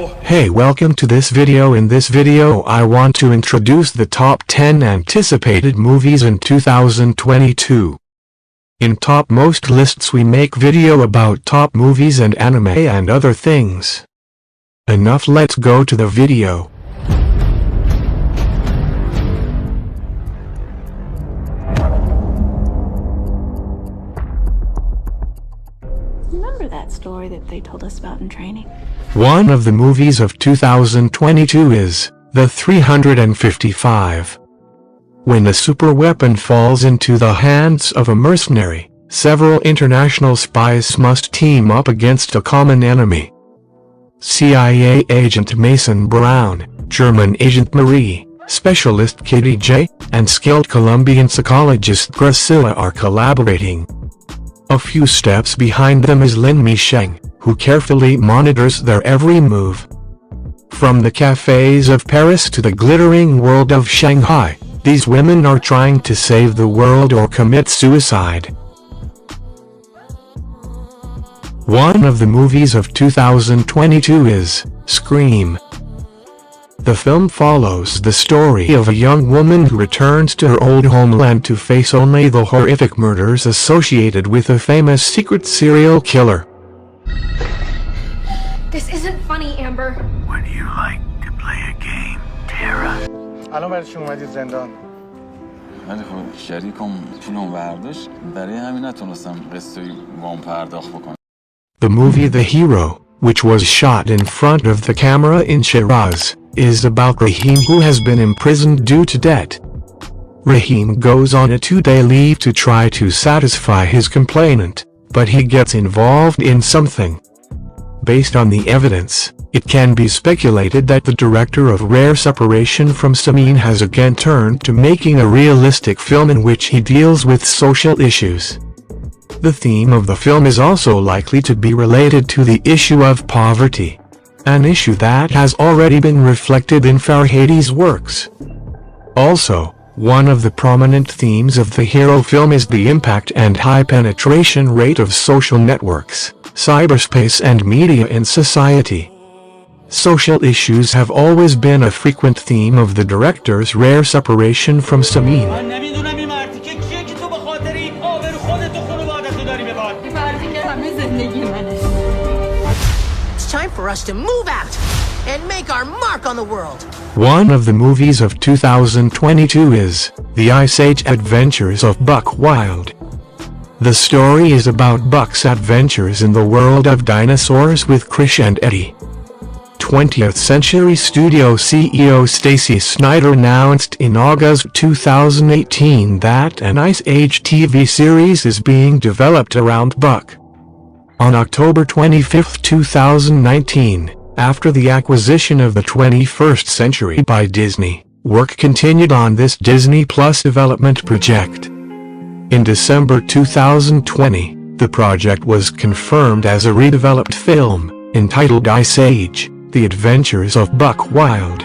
Hey, welcome to this video. In this video I want to introduce the top 10 anticipated movies in 2022. In top most lists we make video about top movies and anime and other things. Enough, let's go to the video. Remember that story that they told us about in training? One of the movies of 2022 is The 355. When a superweapon falls into the hands of a mercenary, several international spies must team up against a common enemy. CIA agent Mason Brown, German agent Marie, specialist Kitty J, and skilled Colombian psychologist Priscilla are collaborating. A few steps behind them is Lin Mi-sheng, who carefully monitors their every move. From the cafes of Paris to the glittering world of Shanghai, these women are trying to save the world or commit suicide. One of the movies of 2022 is Scream. The film follows the story of a young woman who returns to her old homeland to face only the horrific murders associated with a famous secret serial killer. This isn't funny, Amber. Would you like to play a game, Tara? الان برای چی اومدید زندان؟ ولی خب شریکم پولم برداشت برای همین نتونستم قسطی وام پرداخت بکنم. The movie The Hero, which was shot in front of the camera in Shiraz, is about Rahim, who has been imprisoned due to debt. Rahim goes on a 2-day leave to try to satisfy his complainant, but he gets involved in something. Based on the evidence, it can be speculated that the director of Rare Separation from Samin has again turned to making a realistic film in which he deals with social issues. The theme of the film is also likely to be related to the issue of poverty, an issue that has already been reflected in Farhadi's works. Also, one of the prominent themes of the Hero film is the impact and high penetration rate of social networks, cyberspace and media in society. Social issues have always been a frequent theme of the director's Rare Separation from Samin. It's time for us to move out and make our mark on the world. One of the movies of 2022 is The Ice Age Adventures of Buck Wild. The story is about Buck's adventures in the world of dinosaurs with Krish and Eddie. 20th Century Studio CEO Stacy Snyder announced in August 2018 that an Ice Age TV series is being developed around Buck. On October 25, 2019, after the acquisition of the 21st Century by Disney, work continued on this Disney Plus development project. In December 2020, the project was confirmed as a redeveloped film, entitled Ice Age: The Adventures of Buck Wild.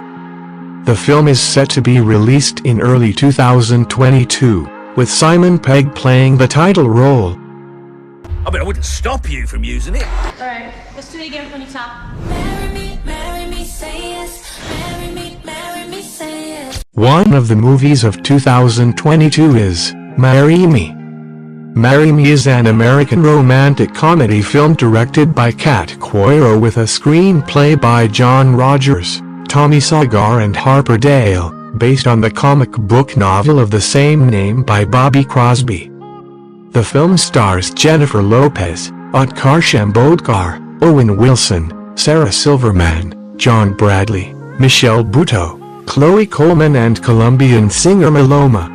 The film is set to be released in early 2022, with Simon Pegg playing the title role. I mean, I wouldn't stop you from using it. Alright, let's do it again from the top. Marry me, say yes. Marry me, say yes. One of the movies of 2022 is Marry Me. Marry Me is an American romantic comedy film directed by Kat Coiro with a screenplay by John Rogers, Tommy Sagar and Harper Dale, based on the comic book novel of the same name by Bobby Crosby. The film stars Jennifer Lopez, Utkarsh Ambodkar, Owen Wilson, Sarah Silverman, John Bradley, Michelle Buteau, Chloe Coleman and Colombian singer Maloma.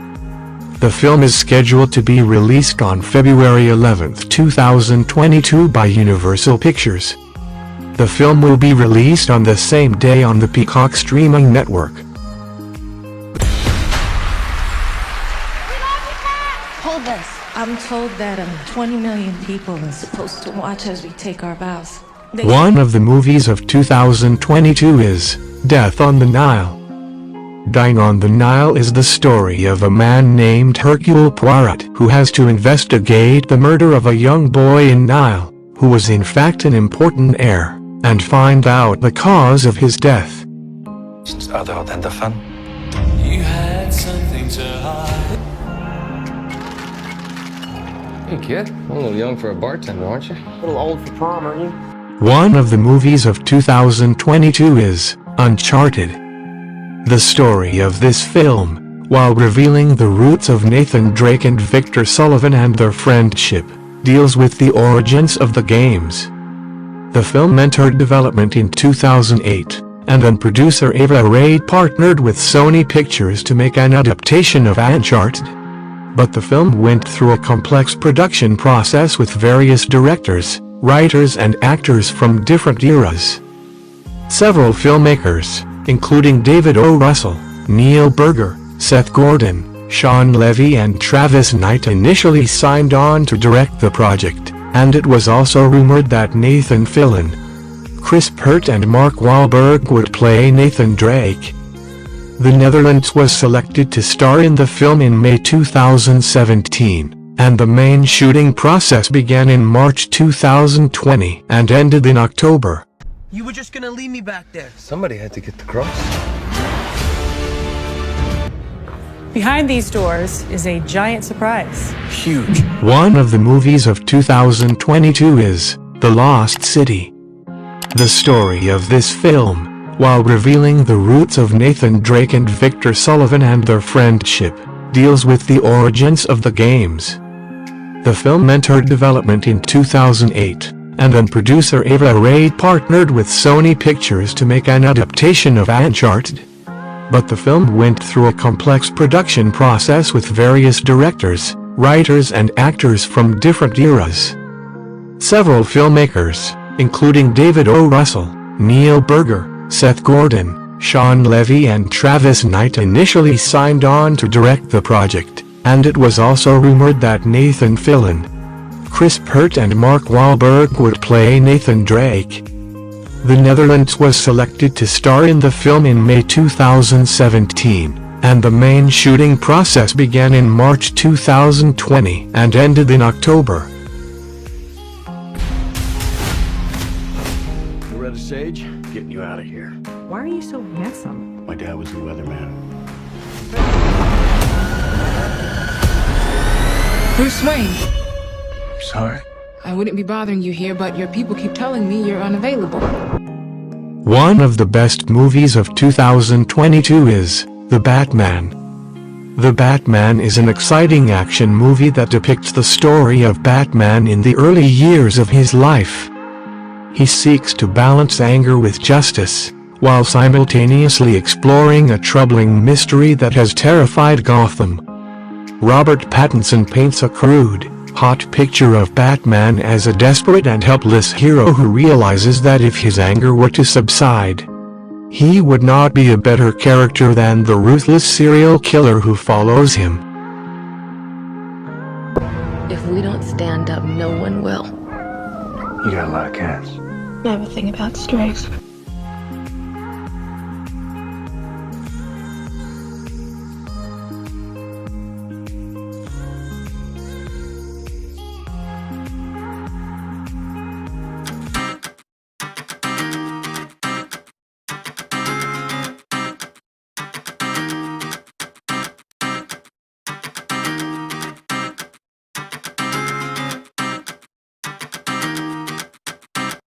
The film is scheduled to be released on February 11, 2022 by Universal Pictures. The film will be released on the same day on the Peacock streaming network. Hold this. I'm told that 20 million people are supposed to watch as we take our vows. One of the movies of 2022 is Death on the Nile. Dying on the Nile is the story of a man named Hercule Poirot who has to investigate the murder of a young boy in Nile, who was in fact an important heir, and find out the cause of his death. Other than the fun. You had something to hide. Hey kid, a little young for a bartender, aren't you? A little old for prom, aren't you? One of the movies of 2022 is Uncharted. The story of this film, while revealing the roots of Nathan Drake and Victor Sullivan and their friendship, deals with the origins of the games. The film entered development in 2008, and then producer Ava Raid partnered with Sony Pictures to make an adaptation of Uncharted. But the film went through a complex production process with various directors, writers and actors from different eras. Several filmmakers, including David O. Russell, Neil Burger, Seth Gordon, Sean Levy and Travis Knight initially signed on to direct the project, and it was also rumored that Nathan Fillion, Chris Pratt and Mark Wahlberg would play Nathan Drake. The Netherlands was selected to star in the film in May 2017, and the main shooting process began in March 2020 and ended in October. You were just gonna leave me back there. Somebody had to get the cross. Behind these doors is a giant surprise. Huge. One of the movies of 2022 is The Lost City. The story of this film, while revealing the roots of Nathan Drake and Victor Sullivan and their friendship, deals with the origins of the games. The film entered development in 2008, and then producer Ava Raid partnered with Sony Pictures to make an adaptation of Uncharted. But the film went through a complex production process with various directors, writers and actors from different eras. Several filmmakers, including David O. Russell, Neil Burger, Seth Gordon, Sean Levy and Travis Knight initially signed on to direct the project, and it was also rumored that Nathan Fillion, Chris Pratt and Mark Wahlberg would play Nathan Drake. The Netherlands was selected to star in the film in May 2017, and the main shooting process began in March 2020 and ended in October. Loretta Sage, getting you out of here. Why are you so handsome? My dad was the weatherman. Bruce Wayne. Sorry. I wouldn't be bothering you here, but your people keep telling me you're unavailable. One of the best movies of 2022 is The Batman. The Batman is an exciting action movie that depicts the story of Batman in the early years of his life. He seeks to balance anger with justice, while simultaneously exploring a troubling mystery that has terrified Gotham. Robert Pattinson paints a crude, hot picture of Batman as a desperate and helpless hero who realizes that if his anger were to subside, he would not be a better character than the ruthless serial killer who follows him. If we don't stand up, no one will. You got a lot of cats. I have a thing about strays.